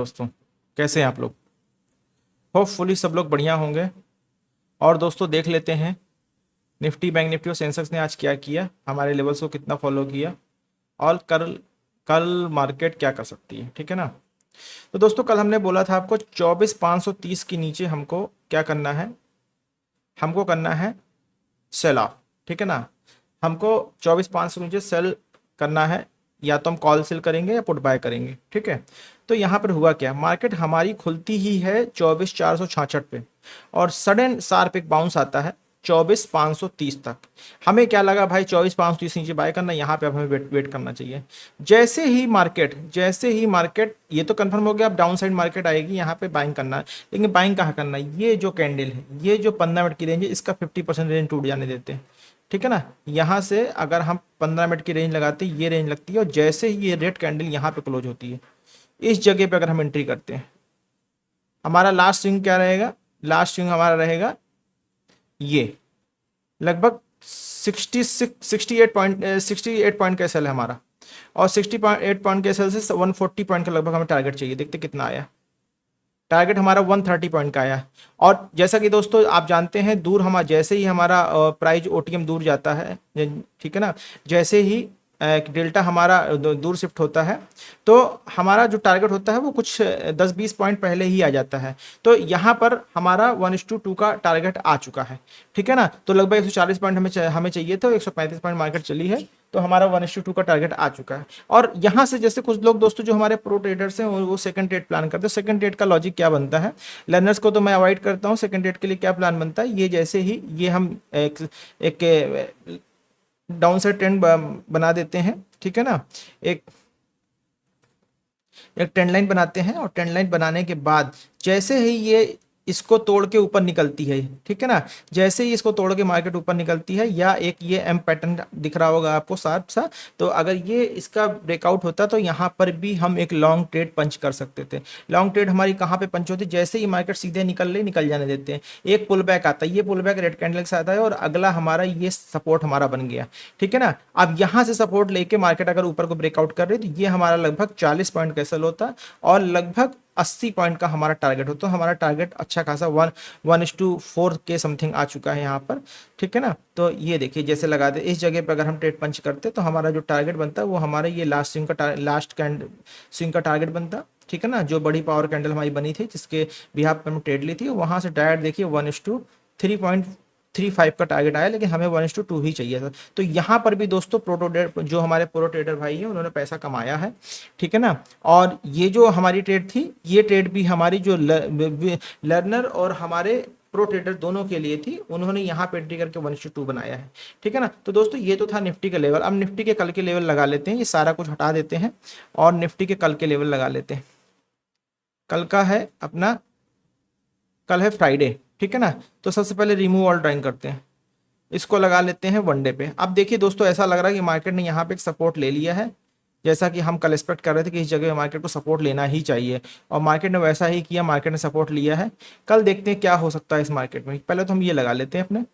दोस्तों, कैसे हैं आप लोग। होपफुली सब लोग बढ़िया होंगे। और दोस्तों देख लेते हैं निफ्टी, बैंक निफ्टी और सेंसेक्स ने आज क्या किया, हमारे लेवल्स को कितना फॉलो किया और कल कल मार्केट क्या कर सकती है। ठीक है ना। तो दोस्तों कल हमने बोला था आपको 24,530 के नीचे हमको क्या करना है, हमको करना है सेल ऑफ। ठीक है ना। हमको 24,500 नीचे सेल करना है, या तो हम कॉल सेल करेंगे या पुट बाय करेंगे। ठीक है। तो यहाँ पर हुआ क्या, मार्केट हमारी खुलती ही है 24,466 पे और सडन शार्प एक बाउंस आता है 24,530 तक। हमें क्या लगा भाई 24,530 नीचे बाय करना, यहाँ पे अब हमें वेट करना चाहिए। जैसे ही मार्केट ये तो कंफर्म हो गया, अब डाउन साइड मार्केट आएगी, यहाँ पे बाइंग करना है। लेकिन बाइंग कहाँ करना है, ये जो कैंडल है, ये जो 15 मिनट की रेंज है, इसका 50% रेंज टूट जाने देते हैं। ठीक है ना। यहाँ से अगर हम 15 मिनट की रेंज लगाते हैं, ये रेंज लगती है, और जैसे ही ये रेड कैंडल यहाँ पे क्लोज होती है, इस जगह पे अगर हम एंट्री करते हैं, हमारा लास्ट स्विंग क्या रहेगा, लास्ट स्विंग हमारा रहेगा ये लगभग 68 पॉइंट का एसएल है हमारा, और 68 पॉइंट के एसएल से 140 पॉइंट का लगभग हमें टारगेट चाहिए। देखते कितना आया, टारगेट हमारा 130 पॉइंट का आया। और जैसा कि दोस्तों आप जानते हैं, दूर हमारा जैसे ही हमारा प्राइस ओटीएम दूर जाता है, ठीक है ना, जैसे ही डेल्टा हमारा दूर शिफ्ट होता है, तो हमारा जो टारगेट होता है वो कुछ 10-20 पॉइंट पहले ही आ जाता है। तो यहाँ पर हमारा 1:2 का टारगेट आ चुका है। ठीक है ना। तो लगभग 140 पॉइंट हमें चाहिए, तो 135 पॉइंट मार्केट चली है, तो हमारा 1:2 का टारगेट आ चुका है। और यहाँ से जैसे कुछ लोग दोस्तों जो हमारे प्रो ट्रेडर्स हैं वो सेकंड ट्रेड प्लान करते हैं। सेकंड ट्रेड का लॉजिक क्या बनता है, लर्नर्स को तो मैं अवॉइड करता हूँ। सेकंड ट्रेड के लिए क्या प्लान बनता है, ये जैसे ही ये हम एक डाउन साइड ट्रेंड बना देते हैं, ठीक है ना, एक एक ट्रेंड लाइन बनाते हैं, और ट्रेंड लाइन बनाने के बाद जैसे ही ये इसको तोड़ के ऊपर निकलती है, ठीक है ना, जैसे ही इसको तोड़ के मार्केट ऊपर निकलती है, या एक ये एम पैटर्न दिख रहा होगा आपको शार्प सा, तो अगर ये इसका ब्रेकआउट होता तो यहाँ पर भी हम एक लॉन्ग ट्रेड पंच कर सकते थे। लॉन्ग ट्रेड हमारी कहाँ पे पंच होती, जैसे ही मार्केट सीधे निकल जाने देते हैं, एक पुल बैक आता है, ये पुल बैक रेड कैंडल के साथ आता है, और अगला हमारा ये सपोर्ट हमारा बन गया। ठीक है ना। अब यहाँ से सपोर्ट लेके मार्केट अगर ऊपर को ब्रेकआउट कर रही है, तो ये हमारा लगभग 40 पॉइंट का सेल होता है, और लगभग 80 पॉइंट का हमारा टारगेट हो। तो हमारा टारगेट अच्छा खासा 1:4 के समथिंग आ चुका है यहाँ पर। ठीक है ना। तो ये देखिए जैसे लगा दे, इस जगह पर अगर हम ट्रेड पंच करते तो हमारा जो टारगेट बनता है वो हमारा ये लास्ट स्विंग का टारगेट बनता। ठीक है ना। जो बड़ी पावर कैंडल हमारी बनी थी, जिसके बिहाफ पर हम ट्रेड ली थी, वहां से डायरेक्ट देखिए 1:3.35 का टारगेट आया, लेकिन हमें 1:2 ही चाहिए था। तो यहाँ पर भी दोस्तों जो हमारे प्रो ट्रेडर भाई हैं, उन्होंने पैसा कमाया है। ठीक है ना। और ये जो हमारी ट्रेड थी, ये ट्रेड भी हमारी जो लर्नर और हमारे प्रो ट्रेडर दोनों के लिए थी, उन्होंने यहाँ पे एंट्री करके 1:2 बनाया है। ठीक है ना। तो दोस्तों ये तो था निफ्टी का लेवल। अब निफ्टी के कल के लेवल लगा लेते हैं, ये सारा कुछ हटा देते हैं और निफ्टी के कल के लेवल लगा लेते हैं। कल का है अपना, कल है फ्राइडे। ठीक है ना। तो सबसे पहले रिमूव ऑल ड्राइंग करते हैं, इसको लगा लेते हैं वनडे पे। अब देखिए दोस्तों, ऐसा लग रहा है कि मार्केट ने यहाँ पे एक सपोर्ट ले लिया है, जैसा कि हम कल एक्सपेक्ट कर रहे थे कि इस जगह मार्केट को सपोर्ट लेना ही चाहिए, और मार्केट ने वैसा ही किया, मार्केट ने सपोर्ट लिया है। कल देखते हैं क्या हो सकता है इस मार्केट में। पहले तो हम ये लगा लेते हैं, अपने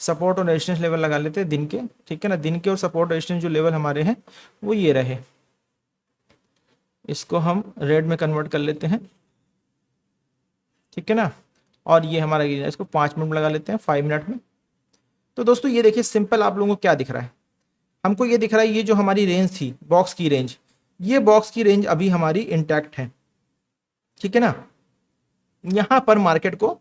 सपोर्ट और रेजिस्टेंस लेवल लगा लेते हैं दिन के। ठीक है ना। दिन के और सपोर्ट रेजिस्टेंस जो लेवल हमारे हैं वो ये रहे, इसको हम रेड में कन्वर्ट कर लेते हैं। ठीक है ना। और ये हमारा इसको 5 मिनट में लगा लेते हैं, 5 मिनट में। तो दोस्तों ये देखिए सिंपल, आप लोगों को क्या दिख रहा है, हमको ये दिख रहा है, ये जो हमारी रेंज थी बॉक्स की रेंज, ये बॉक्स की रेंज अभी हमारी इंटैक्ट है। ठीक है ना। यहां पर मार्केट को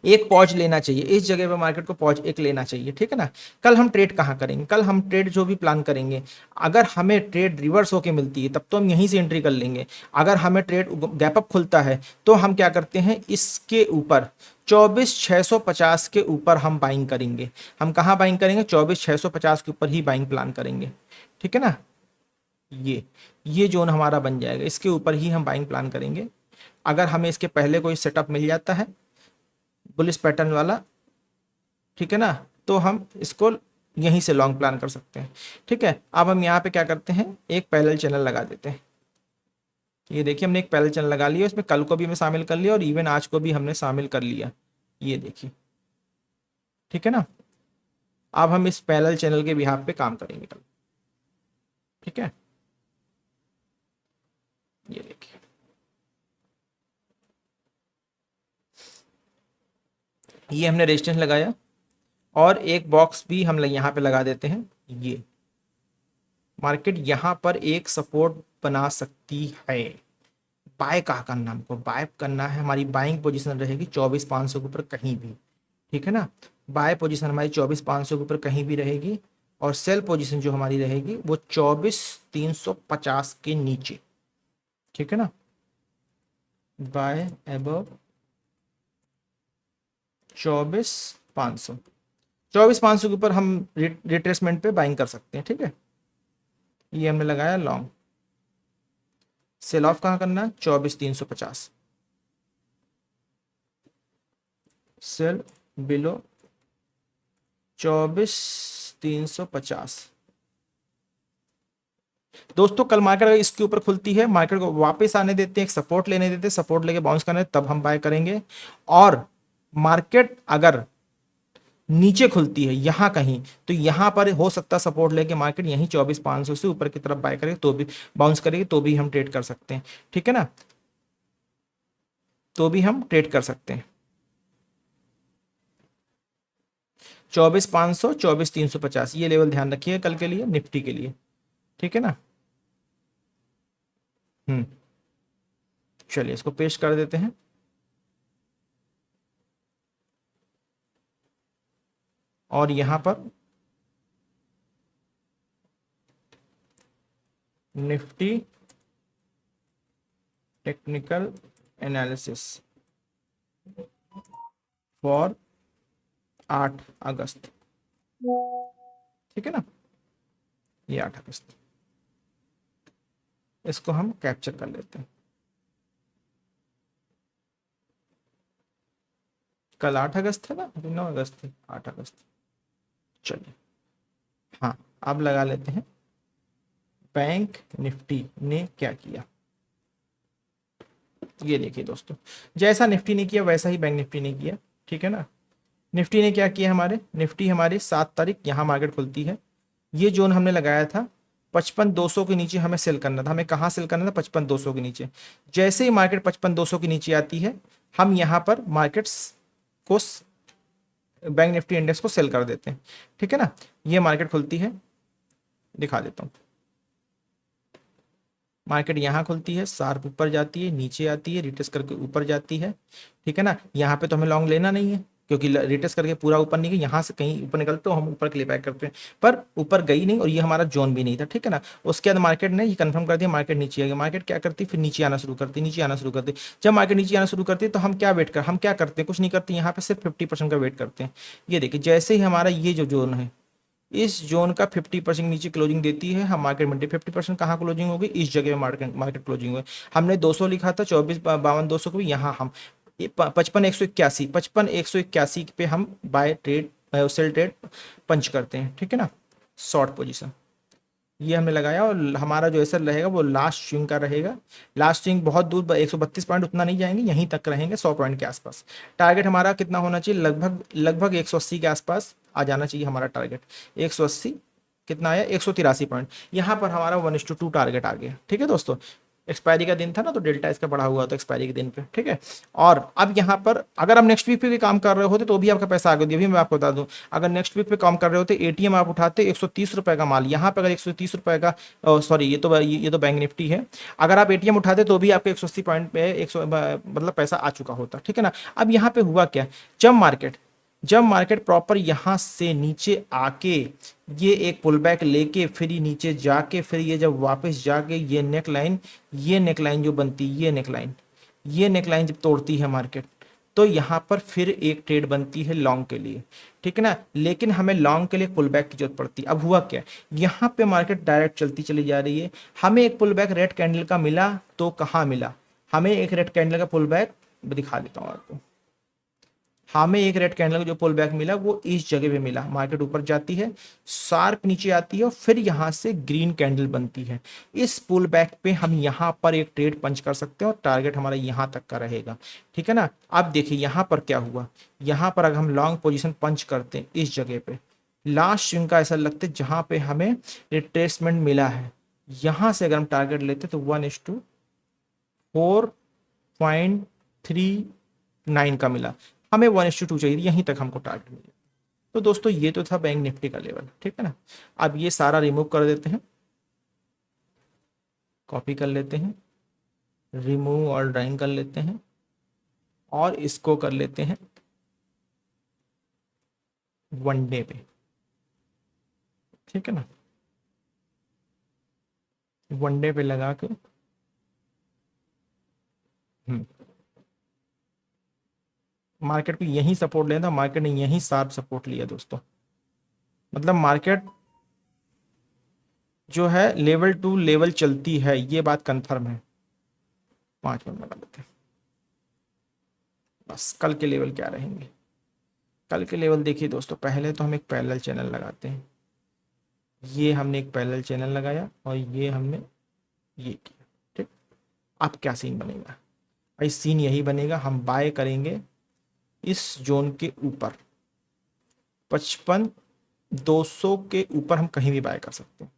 एक पॉज लेना चाहिए, इस जगह पर मार्केट को पॉज एक लेना चाहिए। ठीक है ना। कल हम ट्रेड कहाँ करेंगे, कल हम ट्रेड जो भी प्लान करेंगे, अगर हमें ट्रेड रिवर्स होके मिलती है तब तो हम यहीं से एंट्री कर लेंगे। अगर हमें ट्रेड गैप अप खुलता है तो हम क्या करते हैं, इसके ऊपर 24,650 के ऊपर हम बाइंग करेंगे। हम कहाँ बाइंग करेंगे, 24,650 के ऊपर ही बाइंग प्लान करेंगे। ठीक है ना। ये जोन हमारा बन जाएगा, इसके ऊपर ही हम बाइंग प्लान करेंगे। अगर हमें इसके पहले कोई सेटअप मिल जाता है बुलिश पैटर्न वाला, ठीक है ना, तो हम इसको यहीं से लॉन्ग प्लान कर सकते हैं। ठीक है। अब हम यहाँ पे क्या करते हैं, एक पैरेलल चैनल लगा देते हैं। ये देखिए हमने एक पैरेलल चैनल लगा लिया, इसमें कल को भी हमें शामिल कर लिया और इवन आज को भी हमने शामिल कर लिया, ये देखिए। ठीक है ना। अब हम इस पैरेलल चैनल के बिहाफ पे काम करेंगे कल। ठीक है। ये देखिए ये हमने रेजिस्टेंस लगाया और एक बॉक्स भी हम यहाँ पे लगा देते हैं। ये मार्केट यहाँ पर एक सपोर्ट बना सकती है। बाय कहाँ करना, हमको बाय करना है, हमारी बाइंग पोजीशन रहेगी 24,500 के ऊपर कहीं भी, ठीक है ना। बाय पोजीशन हमारी 24,500 के ऊपर कहीं भी रहेगी और सेल पोजीशन जो हमारी रहेगी वो 24,350 के नीचे, ठीक है ना। बाय अबव 24,500, 24,500 के ऊपर हम रिट्रेसमेंट पे बाइंग कर सकते हैं, ठीक है। ये हमने लगाया लॉन्ग। सेल ऑफ कहाँ करना है, 24,350। Cell below 24,350। दोस्तों कल मार्केट अगर इसके ऊपर खुलती है, मार्केट को वापस आने देते हैं, एक सपोर्ट लेने देते हैं, सपोर्ट लेके बाउंस करने तब हम बाय करेंगे। और मार्केट अगर नीचे खुलती है यहां कहीं, तो यहां पर हो सकता सपोर्ट लेके मार्केट यहीं 24,500 से ऊपर की तरफ बाय करेगी, तो भी बाउंस करेगी, तो भी हम ट्रेड कर सकते हैं, ठीक है ना। तो भी हम ट्रेड कर सकते हैं। 24,500 24,350 ये लेवल ध्यान रखिए कल के लिए, निफ्टी के लिए, ठीक है ना। चलिए इसको पेश कर देते हैं। और यहां पर निफ्टी टेक्निकल एनालिसिस फॉर 8 अगस्त, ठीक है ना। ये 8 अगस्त, इसको हम कैप्चर कर लेते हैं। कल 8 अगस्त है ना, 9 अगस्त थी, 8 अगस्त। चलिए हाँ, अब लगा लेते हैं बैंक निफ्टी ने क्या किया। ये देखिए दोस्तों, जैसा निफ्टी ने किया वैसा ही बैंक निफ्टी ने किया, ठीक है ना। निफ्टी ने क्या किया, हमारे निफ्टी हमारी 7 तारीख यहाँ मार्केट खुलती है। ये जोन हमने लगाया था 55,200 के नीचे हमें सेल करना था। हमें कहाँ सेल करना था, 55,200 के नीचे। जैसे ही मार्केट 55,200 के नीचे आती है, हम यहाँ पर मार्केट्स को, बैंक निफ्टी इंडेक्स को सेल कर देते हैं, ठीक है ना। ये मार्केट खुलती है, दिखा देता हूँ। मार्केट यहाँ खुलती है, शार्प ऊपर जाती है, नीचे आती है, रिटेस्ट करके ऊपर जाती है, ठीक है ना। यहाँ पे तो हमें लॉन्ग लेना नहीं है, क्योंकि रिटेस्ट करके पूरा ऊपर नहीं गई, यहाँ से कहीं ऊपर निकलते तो हम ऊपर क्लिप बैक करते हैं, पर ऊपर गई नहीं और ये हमारा जोन भी नहीं था, ठीक है ना। उसके बाद मार्केट ने ये कंफर्म कर दिया, मार्केट नीचे आ गई। मार्केट क्या करती, फिर नीचे आना शुरू करती, नीचे आना शुरू करती। जब मार्केट नीचे आना शुरू करती है तो हम क्या करते हैं, कुछ नहीं करते, यहाँ पे सिर्फ 50% का वेट करते हैं। ये देखिए, जैसे ही हमारा ये जो जोन है, इस जोन का 50% नीचे क्लोजिंग देती है, हम मार्केट में 50% कहाँ क्लोजिंग होगी, इस जगह में मार्केट क्लोजिंग हुई। हमने 200 लिखा था, 24,52,200 को भी यहाँ हम 55,181 पे हम बाय ट्रेड सेल ट्रेड पंच करते हैं, ठीक है ना। शॉर्ट पोजीशन ये हमने लगाया और हमारा जो एसएल रहेगा वो लास्ट स्विंग का रहेगा। लास्ट स्विंग बहुत दूर 132 पॉइंट उतना नहीं जाएंगे, यहीं तक रहेंगे 100 पॉइंट के आसपास। टारगेट हमारा कितना होना चाहिए, लगभग 180 के आसपास आ जाना चाहिए हमारा टारगेट। 180 कितना आया, 183 पॉइंट। यहाँ पर हमारा 1:2 टारगेट आ गया, ठीक है दोस्तों। एक्सपायरी का दिन था ना, तो डेल्टा इसका बढ़ा हुआ था एक्सपायरी के दिन पे, ठीक है। और अब यहाँ पर अगर हम नेक्स्ट वीक पे भी काम कर रहे होते तो भी आपका पैसा आ गया, ये भी मैं आपको बता दूं। अगर नेक्स्ट वीक पे काम कर रहे होते, एटीएम आप उठाते 130 रुपए का माल, यहाँ पे अगर 130 रुपए का, सॉरी ये तो बैंक निफ्टी है, अगर आप एटीएम उठाते तो भी आपके 180 पॉइंट पे 100 मतलब पैसा आ चुका होता, ठीक है ना। अब यहाँ पे हुआ क्या, जब मार्केट प्रॉपर यहां से नीचे आके ये एक पुल बैक लेके फिर ये नीचे जाके फिर ये जब वापस जाके ये नेकलाइन जो बनती, ये नेकलाइन जब तोड़ती है मार्केट, तो यहां पर फिर एक ट्रेड बनती है लॉन्ग के लिए, ठीक है ना। लेकिन हमें लॉन्ग के लिए पुल बैक की जरूरत पड़ती है। अब हुआ क्या, यहां पे मार्केट डायरेक्ट चलती चली जा रही है, हमें एक पुल बैक रेड कैंडल का मिला, तो कहां मिला, हमें एक रेड कैंडल का पुल बैक दिखा देता हूं आपको। हमें एक रेड कैंडल का जो पुल बैक मिला वो इस जगह पे मिला। मार्केट ऊपर जाती है, शार्प नीचे आती है और फिर यहां से ग्रीन कैंडल बनती है। इस पुल बैक पे हम यहां पर एक ट्रेड पंच कर सकते हैं और टारगेट हमारा यहां तक का रहेगा, ठीक है ना। अब देखिए यहां पर क्या हुआ, यहां पर अगर हम लॉन्ग पोजिशन पंच करते हैं इस जगह पे, लास्ट स्विंग का ऐसा लगता है जहां पे हमें रिट्रेसमेंट मिला है, यहां से अगर हम टारगेट लेते तो 1:4.39 का मिला। हमें 1:2 चाहिए, यहीं तक हमको टारगेट मिले। तो दोस्तों ये तो था बैंक निफ्टी का लेवल, ठीक है ना। अब ये सारा रिमूव कर देते हैं, कॉपी कर लेते हैं, रिमूव और ड्राइंग कर लेते हैं, और इसको कर लेते हैं वनडे पे, ठीक है ना। वनडे पे लगा के मार्केट को यहीं सपोर्ट लेना था, मार्केट ने यहीं शार्प सपोर्ट लिया दोस्तों। मतलब मार्केट जो है लेवल टू लेवल चलती है, ये बात कंफर्म है। 5 मिनट लगा लेते हैं। बस कल के लेवल क्या रहेंगे, कल के लेवल देखिए दोस्तों, पहले तो हम एक पैरेलल चैनल लगाते हैं। ये हमने एक पैरेलल चैनल लगाया और ये हमने ये किया, ठीक। अब क्या सीन बनेगा भाई, सीन यही बनेगा, हम बाय करेंगे इस जोन के ऊपर, 55,200 के ऊपर हम कहीं भी बाय कर सकते हैं।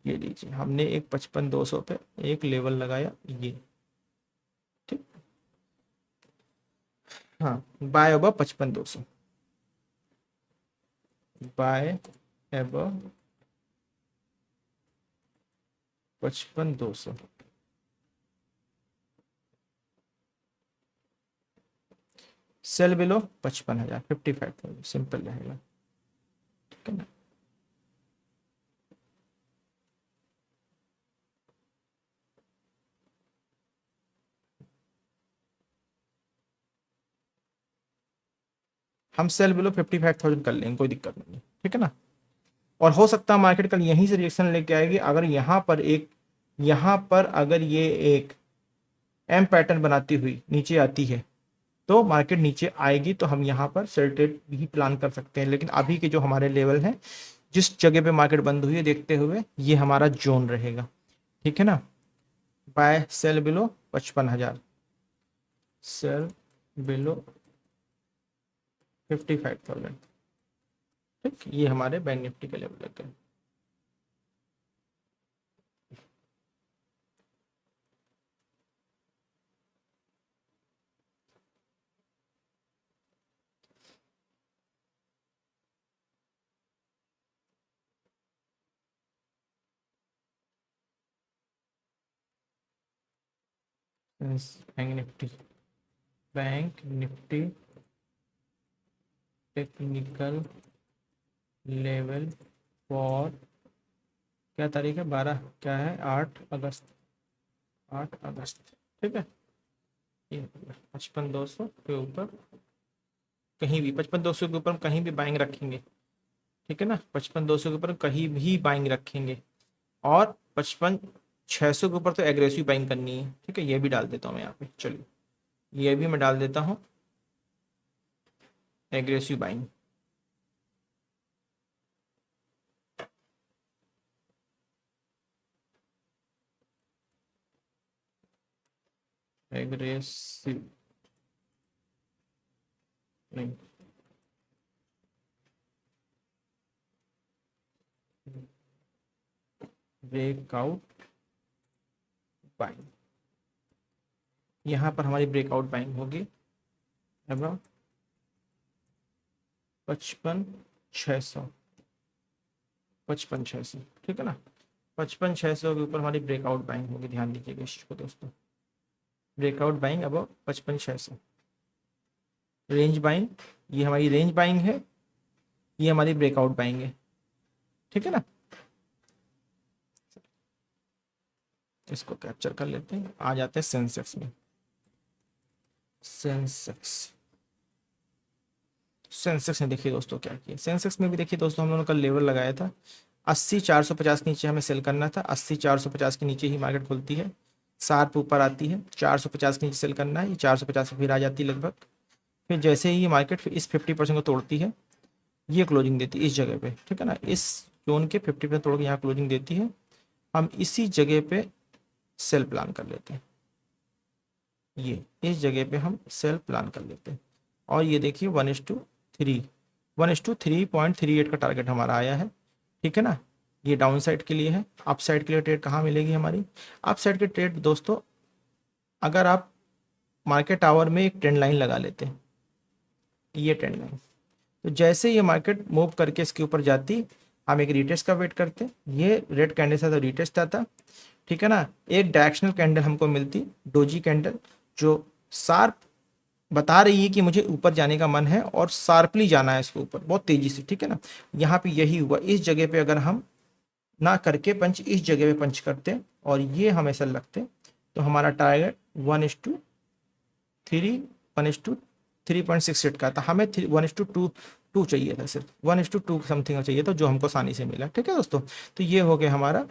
ये लीजिए, हमने एक 55,200 पे एक लेवल लगाया, ये ठीक। हाँ, बाय अब 55,200, बाय अब 55,200, सेल बिलो 55,000, 55,000, सिंपल रहेगा, ठीक है ना। हम सेल बिलो 55,000 कर लेंगे, कोई दिक्कत नहीं है, ठीक है ना। और हो सकता है मार्केट कल यहीं से रिएक्शन लेके आएगी, अगर यहाँ पर अगर ये एक एम पैटर्न बनाती हुई नीचे आती है तो मार्केट नीचे आएगी, तो हम यहाँ पर सेल ट्रेड भी प्लान कर सकते हैं। लेकिन अभी के जो हमारे लेवल हैं, जिस जगह पे मार्केट बंद हुई है देखते हुए, ये हमारा जोन रहेगा, ठीक है ना। Buy sell below 55,000, sell below 55,000, ठीक। ये हमारे बैंक निफ्टी के लेवल लग गए। Bank Nifty, bank Nifty technical level for, क्या तारीख है, 12, क्या है, 8 अगस्त, 8 अगस्त, ठीक है। ये 55,200 के ऊपर कहीं भी, 55,200 के ऊपर हम कहीं भी बाइंग रखेंगे, ठीक है ना। 55,200 के ऊपर कहीं भी बाइंग रखेंगे, और 55,600 के ऊपर तो एग्रेसिव बाइंग करनी है, ठीक है। ये भी डाल देता हूँ मैं यहाँ पे, चलिए ये भी मैं डाल देता हूँ, एग्रेसिव बाइंग। एग्रेसिव नहीं, ब्रेकआउट बाइंग, यहाँ पर हमारी ब्रेकआउट बाइंग होगी अब 55,600, 55,600, ठीक है ना। 55,600 के ऊपर हमारी ब्रेकआउट बाइंग होगी, ध्यान दीजिएगा इस चीज़ को दोस्तों, ब्रेकआउट बाइंग अब 55,600, रेंज बाइंग, ये हमारी रेंज बाइंग है, ये हमारी ब्रेकआउट बाइंग है, ठीक है ना। इसको कैप्चर कर लेते हैं, आ जाते हैं सेंसेक्स में। सेंसेक्स ने देखिए दोस्तों क्या किया, सेंसेक्स में भी देखिए दोस्तों, हम लोगों का लेवल लगाया था 80,450 के नीचे हमें सेल करना था, 80,450 के नीचे ही मार्केट खुलती है, शार्प ऊपर आती है, 450 के नीचे सेल करना है, ये 450 फिर आ जाती है लगभग। फिर जैसे ही मार्केट फिर इस 50% को तोड़ती है, ये क्लोजिंग देती है इस जगह पे, ठीक है ना। इस जोन के 50% तोड़ के यहाँ क्लोजिंग देती है, हम इसी जगह पे सेल प्लान कर लेते हैं, ये इस जगह पे हम सेल प्लान कर लेते हैं। और ये देखिए 1:3, 1:3.38 का टारगेट हमारा आया है, ठीक है ना। ये डाउन साइड के लिए है, अप साइड के लिए ट्रेड कहाँ मिलेगी हमारी, अप साइड के ट्रेड दोस्तों, अगर आप मार्केट आवर में एक ट्रेंड लाइन लगा लेते हैं, ये ट्रेंड लाइन। तो जैसे ये मार्केट मूव करके इसके ऊपर जाती, हम एक रीटेस्ट का वेट करते, ये रेड कैंडल था तो रीटेस्ट आता, ठीक है ना। एक डायरेक्शनल कैंडल हमको मिलती, डोजी कैंडल, जो शार्प बता रही है कि मुझे ऊपर जाने का मन है और शार्पली जाना है इसके ऊपर बहुत तेजी से, ठीक है ना। यहाँ पे यही हुआ, इस जगह पे अगर हम ना करके पंच इस जगह पे पंच करते और ये हमेशा लगते, तो हमारा टारगेट 1:3 1:3.68 का था। हमें 1:2 चाहिए था, सिर्फ 1:2 समथिंग चाहिए था, जो हमको आसानी से मिला, ठीक है दोस्तों। तो ये हो गया हमारा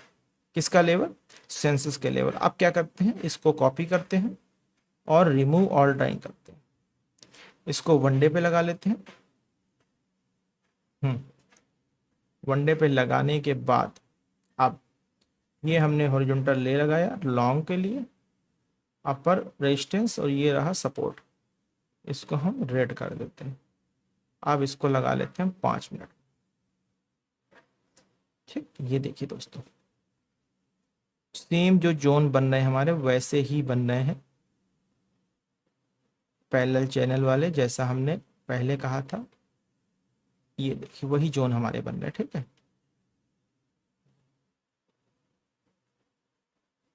किसका लेवल, सेंसस के लेवल। अब क्या करते हैं, इसको कॉपी करते हैं और रिमूव ऑल ड्राइंग करते हैं, इसको वनडे पे लगा लेते हैं। वनडे पे लगाने के बाद अब ये हमने हॉरिजॉन्टल ले लगाया लॉन्ग के लिए, अपर रेजिस्टेंस, और ये रहा सपोर्ट, इसको हम रेड कर देते हैं। अब इसको लगा लेते हैं 5 मिनट, ठीक। ये देखिए दोस्तों, सेम जो जोन बन रहे हैं हमारे वैसे ही बन रहे हैं, पैरेलल चैनल वाले, जैसा हमने पहले कहा था। ये देखिए वही जोन हमारे बन रहे हैं, ठीक है।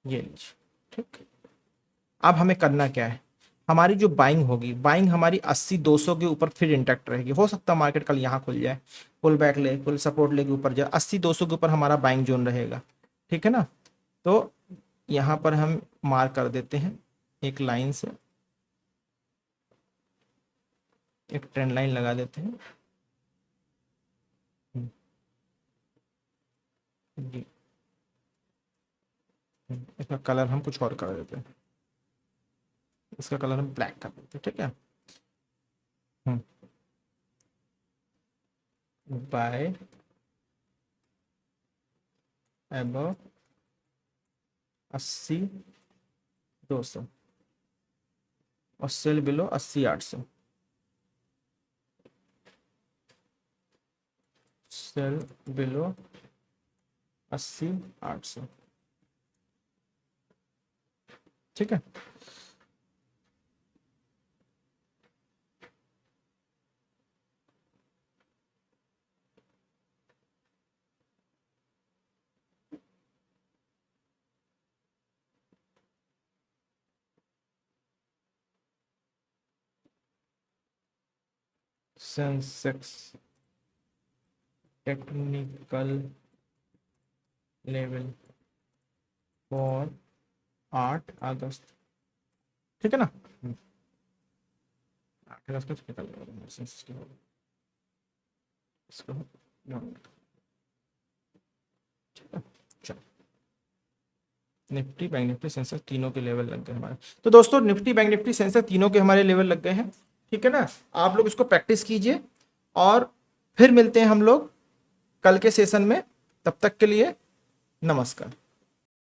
ये लीजिए, ठीक। अब हमें करना क्या है, हमारी जो बाइंग होगी, बाइंग हमारी 80-200 के ऊपर फिर इंटैक्ट रहेगी। हो सकता है मार्केट कल यहाँ खुल जाए, पुल बैक ले, पुल सपोर्ट लेके ऊपर जाए, 80-200 के ऊपर हमारा बाइंग जोन रहेगा, ठीक है ना। तो यहाँ पर हम मार्क कर देते हैं एक लाइन से, एक ट्रेंड लाइन लगा देते हैं जी। इसका कलर हम कुछ और कर देते हैं, इसका कलर हम ब्लैक कर देते हैं, ठीक है। बाय अबव 80-200 और सेल बिलो 80-800, सेल बिलो 80-800, ठीक है। सेंसेक्स टेक्निकल लेवल फॉर 8 अगस्त, ठीक है ना। 8 अगस्त का टेक्निकल लेवल सेंसेक्स के होगा, इसको ठीक है। चलो, निफ्टी बैंक निफ्टी सेंसेक्स तीनों के लेवल लग गए हमारे। तो दोस्तों निफ्टी बैंक निफ्टी सेंसेक्स तीनों के हमारे लेवल लग गए हैं, ठीक है ना। आप लोग इसको प्रैक्टिस कीजिए और फिर मिलते हैं हम लोग कल के सेशन में। तब तक के लिए नमस्कार।